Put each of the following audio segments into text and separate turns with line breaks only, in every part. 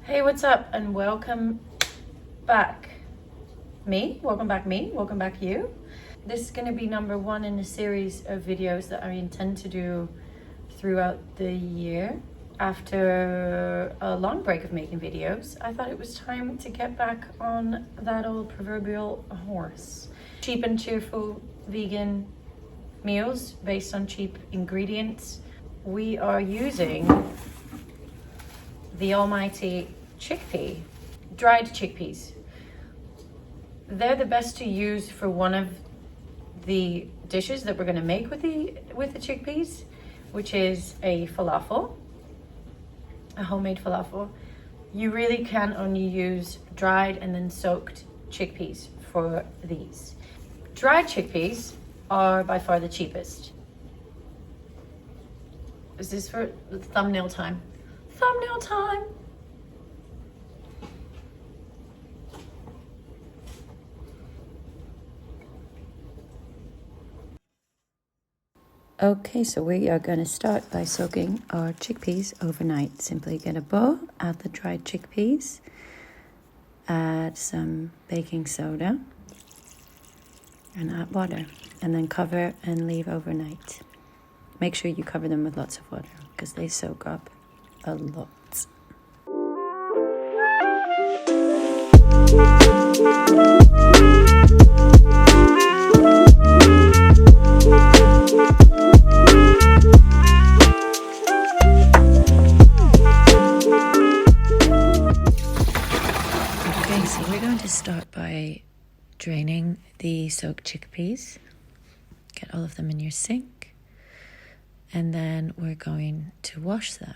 Hey, what's up? And welcome back welcome back you. This is going to be number 1 in a series of videos that I intend to do throughout the year. After a long break of making videos, I thought it was time to get back on that old proverbial horse. Cheap and cheerful vegan meals based on cheap ingredients. We are using the almighty chickpea, dried chickpeas. They're the best to use for one of the dishes that we're going to make with the chickpeas, which is a falafel, a homemade falafel. You really can only use dried and then soaked chickpeas for these. Dried chickpeas are by far the cheapest. Is this for thumbnail time? Thumbnail time! Okay, so we are going to start by soaking our chickpeas overnight. Simply get a bowl, add the dried chickpeas, add some baking soda, and add water. And then cover and leave overnight. Make sure you cover them with lots of water because they soak up a lot. Okay, so we're going to start by draining the soaked chickpeas. Get all of them in your sink. And then we're going to wash them.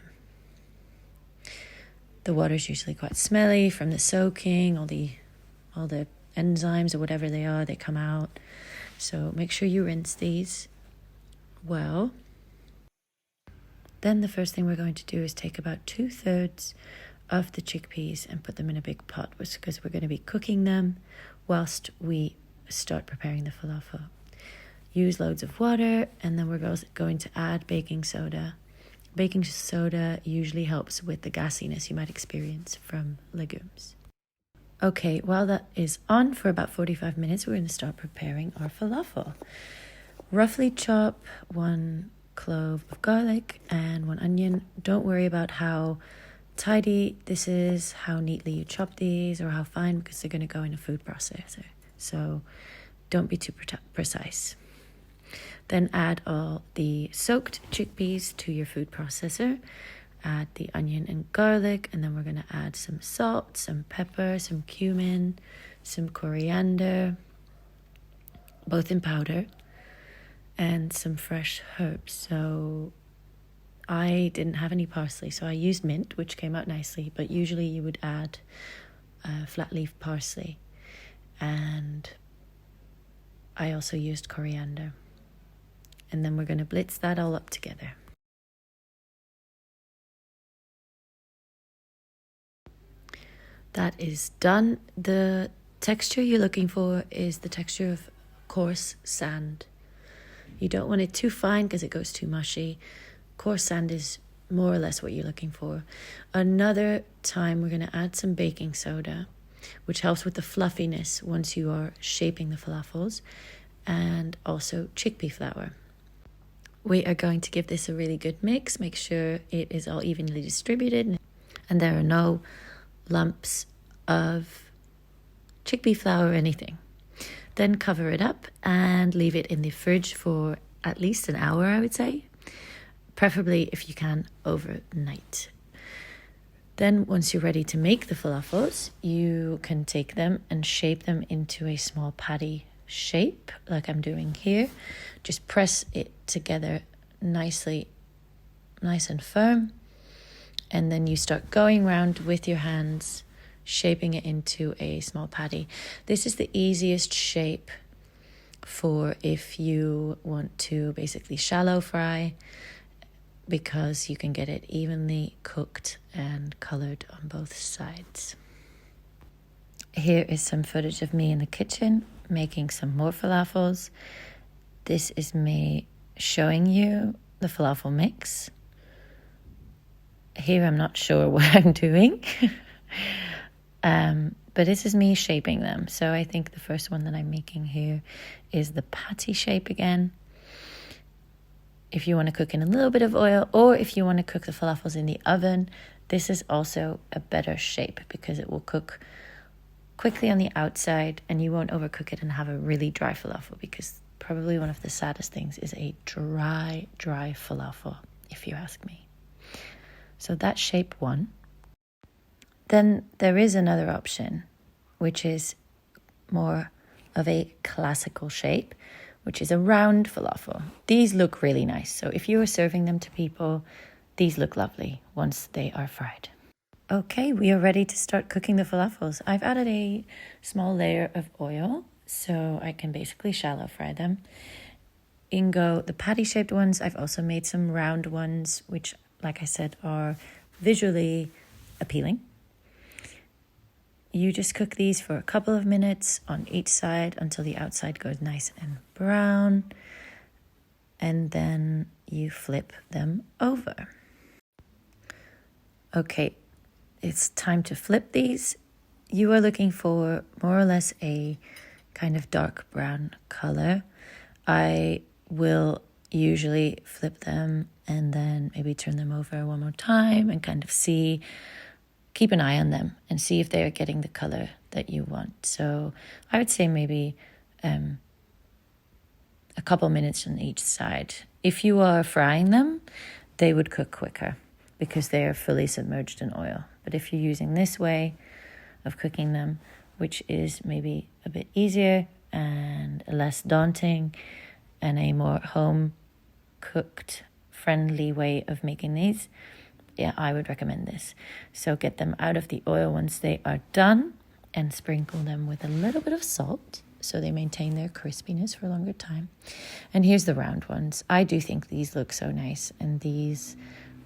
The water's usually quite smelly from the soaking, all the enzymes or whatever they are, they come out. So make sure you rinse these well. Then the first thing we're going to do is take about 2/3 of the chickpeas and put them in a big pot, because we're going to be cooking them whilst we start preparing the falafel. Use loads of water, and then we're going to add baking soda. Baking soda usually helps with the gassiness you might experience from legumes. Okay, while that is on for about 45 minutes, we're going to start preparing our falafel. Roughly chop 1 clove of garlic and 1 onion. Don't worry about how tidy this is, how neatly you chop these, or how fine, because they're going to go in a food processor. So don't be too precise. Then add all the soaked chickpeas to your food processor. Add the onion and garlic, and then we're going to add some salt, some pepper, some cumin, some coriander, both in powder, and some fresh herbs. So I didn't have any parsley, so I used mint, which came out nicely, but usually you would add flat leaf parsley. And I also used coriander. And then we're going to blitz that all up together. That is done. The texture you're looking for is the texture of coarse sand. You don't want it too fine because it goes too mushy. Coarse sand is more or less what you're looking for. Another time we're going to add some baking soda, which helps with the fluffiness once you are shaping the falafels, and also chickpea flour. We are going to give this a really good mix. Make sure it is all evenly distributed and there are no lumps of chickpea flour or anything. Then cover it up and leave it in the fridge for at least an hour, I would say. Preferably, if you can, overnight. Then once you're ready to make the falafels, you can take them and shape them into a small patty shape, like I'm doing here. Just press it together nice and firm, and then you start going around with your hands, shaping it into a small patty. This is the easiest shape for if you want to basically shallow fry, because you can get it evenly cooked and colored on both sides. Here is some footage of me in the kitchen making some more falafels. This is me showing you the falafel mix. Here I'm not sure what I'm doing. But this is me shaping them. So I think the first one that I'm making here is the patty shape again. If you want to cook in a little bit of oil, or if you want to cook the falafels in the oven, this is also a better shape because it will cook quickly on the outside and you won't overcook it and have a really dry falafel, because probably one of the saddest things is a dry falafel, if you ask me. So that's shape one. Then there is another option, which is more of a classical shape, which is a round falafel. These look really nice. So if you are serving them to people, these look lovely once they are fried. Okay, we are ready to start cooking the falafels. I've added a small layer of oil so I can basically shallow fry them. In go the patty-shaped ones. I've also made some round ones, which, like I said, are visually appealing. You just cook these for a couple of minutes on each side until the outside goes nice and brown. And then you flip them over. Okay, it's time to flip these. You are looking for more or less a kind of dark brown color. I will usually flip them and then maybe turn them over one more time and kind of keep an eye on them and see if they are getting the color that you want. So I would say maybe a couple minutes on each side. If you are frying them, they would cook quicker because they are fully submerged in oil. But if you're using this way of cooking them, which is maybe a bit easier and less daunting and a more home-cooked friendly way of making these, yeah, I would recommend this. So get them out of the oil once they are done and sprinkle them with a little bit of salt so they maintain their crispiness for a longer time. And here's the round ones. I do think these look so nice, and these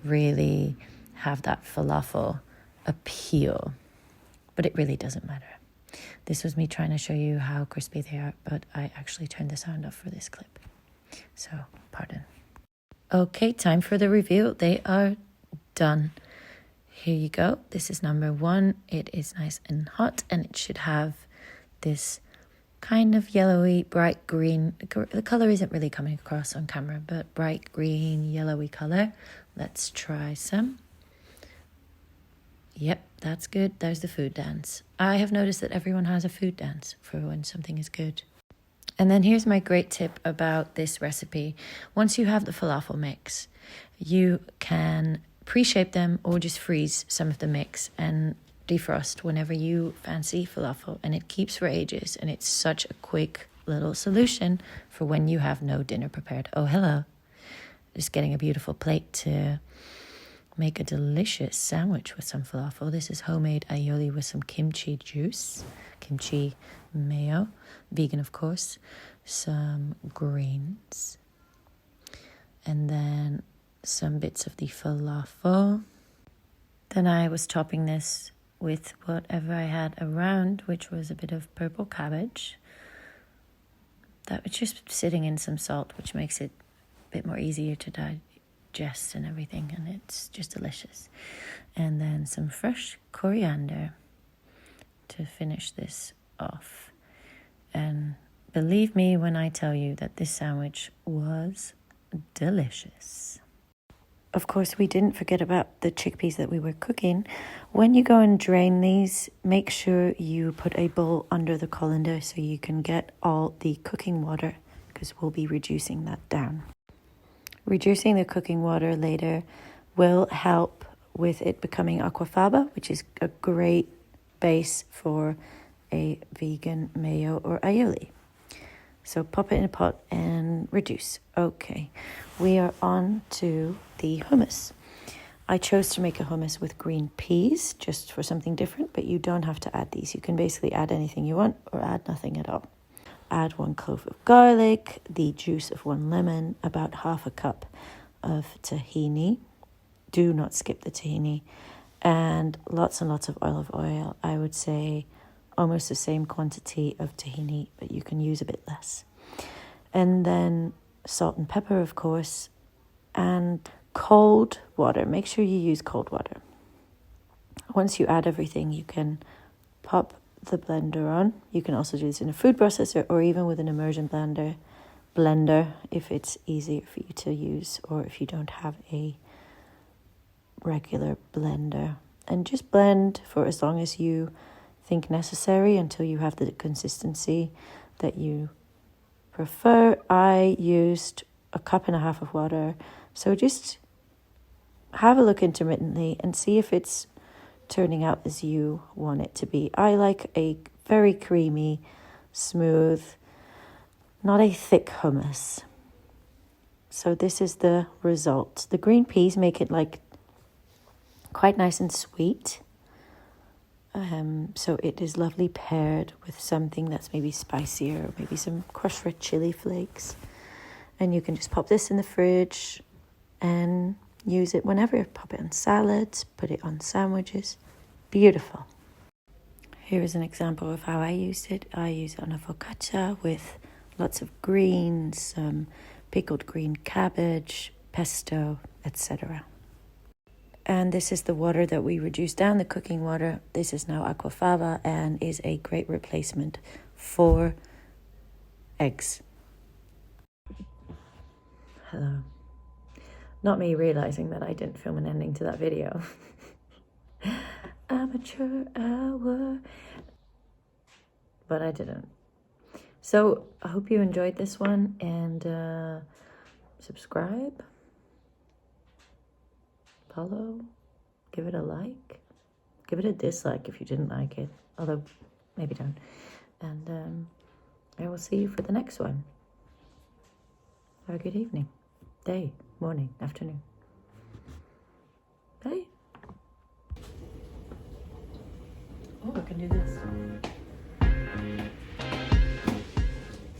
really have that falafel appeal, but it really doesn't matter. This was me trying to show you how crispy they are, but I actually turned the sound off for this clip. So, pardon. Okay, time for the reveal. They are done. Here you go. This is number one. It is nice and hot, and it should have this kind of yellowy, bright green. The color isn't really coming across on camera, but bright green, yellowy color. Let's try some. Yep, that's good. There's the food dance. I have noticed that everyone has a food dance for when something is good. And then here's my great tip about this recipe. Once you have the falafel mix, you can pre-shape them or just freeze some of the mix and defrost whenever you fancy falafel, and it keeps for ages, and it's such a quick little solution for when you have no dinner prepared. Oh, hello. Just getting a beautiful plate to make a delicious sandwich with some falafel. This is homemade aioli with some kimchi juice, kimchi mayo, vegan of course, some greens, and then some bits of the falafel. Then I was topping this with whatever I had around, which was a bit of purple cabbage. That was just sitting in some salt, which makes it a bit more easier to digest and everything, and it's just delicious. And then some fresh coriander to finish this off. And believe me when I tell you that this sandwich was delicious. Of course, we didn't forget about the chickpeas that we were cooking. When you go and drain these, make sure you put a bowl under the colander so you can get all the cooking water, because we'll be reducing that down. Reducing the cooking water later will help with it becoming aquafaba, which is a great base for a vegan mayo or aioli. So pop it in a pot and reduce. Okay, we are on to the hummus. I chose to make a hummus with green peas just for something different, but you don't have to add these. You can basically add anything you want or add nothing at all. Add 1 clove of garlic, the juice of 1 lemon, about half a cup of tahini. Do not skip the tahini. And lots of olive oil. I would say almost the same quantity of tahini, but you can use a bit less. And then salt and pepper, of course, and cold water. Make sure you use cold water. once you add everything, you can pop the blender on. You can also do this in a food processor or even with an immersion blender if it's easier for you to use or if you don't have a regular blender. And just blend for as long as you think necessary until you have the consistency that you prefer. I used 1.5 cups of water, so just have a look intermittently and see if it's turning out as you want it to be. I like a very creamy, smooth, not a thick hummus. So this is the result. The green peas make it like quite nice and sweet. So it is lovely paired with something that's maybe spicier, maybe some crushed red chili flakes. And you can just pop this in the fridge and use it whenever. Pop it on salads, put it on sandwiches. Beautiful. Here is an example of how I used it. I use it on a focaccia with lots of greens, pickled green cabbage, pesto, etc. And this is the water that we reduced down, the cooking water. This is now aquafaba and is a great replacement for eggs. Hello. Not me realizing that I didn't film an ending to that video. Amateur hour. But I didn't. So I hope you enjoyed this one and subscribe. Follow, give it a like, give it a dislike if you didn't like it, although maybe don't. And I will see you for the next one. Have a good evening, day, morning, afternoon. Bye. Oh, I can do this.